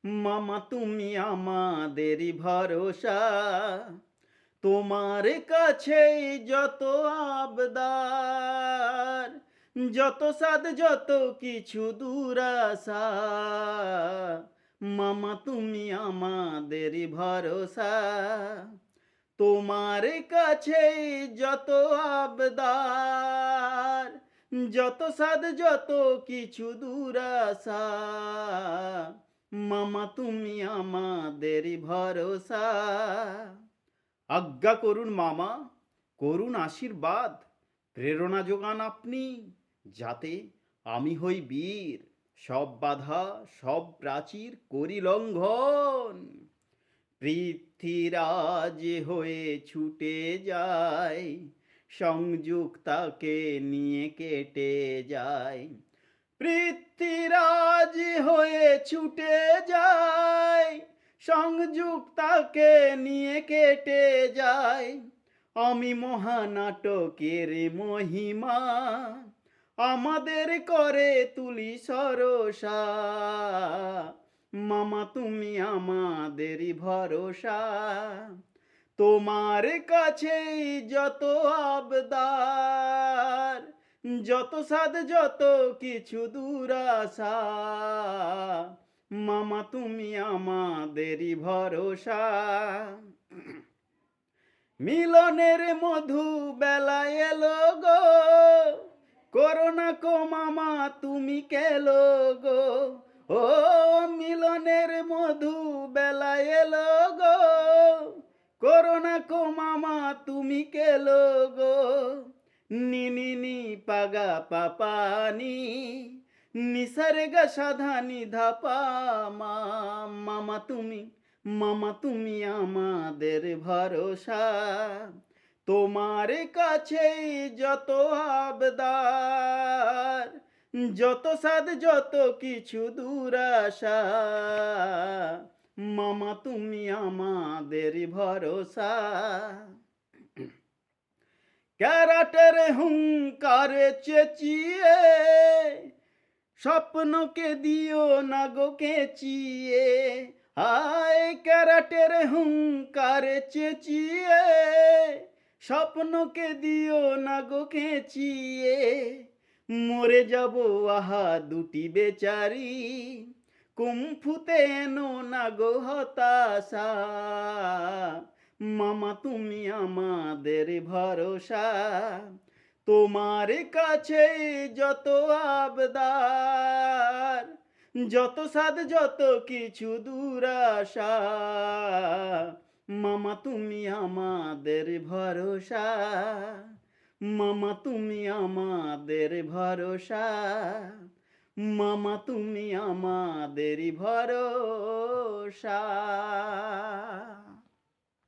মামা তুমি আমাদেরই ভরসা, তোমার কাছেই যত আবদার, যত সাদ যত কিছু দুরাশা। মামা তুমি আমাদেরই ভরসা, তোমার কাছেই যত আবদার, যত সাদ যত কিছু দুরাশা। মামা তুমি আমাদেরই ভরসা। আজ্ঞা করুন মামা, করুন আশীর্বাদ, প্রেরণা যোগান আপনি, যাতে আমি হই বীর, সব বাধা সব প্রাচীর করি লঙ্ঘন। পৃথ্বীরাজ হয়ে ছুটে যায়, সংযুক্তাকে নিয়ে কেটে যায়। পৃথ্বীরাজ হয়ে ছুটে যায়, সংযুক্তাকে নিয়ে কেটে যায়। আমি মহানাটকের মহিমা, আমাদের করে তুলি সরসা। মামা তুমি আমাদেরই ভরসা, তোমার কাছেই যত আবদার, যত সাদ যত কিছু দুরাশা। মামা তুমি আমাদেরই ভরসা। মিলনের মধু বেলা এলো গো, করোনা কো মামা তুমি কেলো গো। ও মিলনের মধু বেলা এলো গো, করোনা কো মামা তুমি কেলো গো। নি নি নি পাগা পাপানি, নিসর্গ সাধানি ধাপা মা। মামা তুমি আমাদের ভরসা, তোমার কাছেই যত আবদার, যত সাদ যত কিছু দুরাশা। মামা তুমি আমাদের ভরসা। ক্যারাটের হুঙ্কারে চেঁচিয়ে, স্বপ্নকে দিও না গো কেচিয়ে। হায় ক্যারাটের হুঙ্কারে চেঁচিয়ে, স্বপ্নকে দিও না গো কেচিয়ে। মরে যাব আহা দুটি বেচারি, কুম্ফুতে এনো না গো হতাশা। মামা তুমি আমাদের ভরসা, তোমার কাছেই যত আবদার, যত সাদ যত কিছু দুরাশা। মামা তুমি আমাদের ভরসা, মামা তুমি আমাদের ভরসা। মামা তুমি আমাদের ভরসা।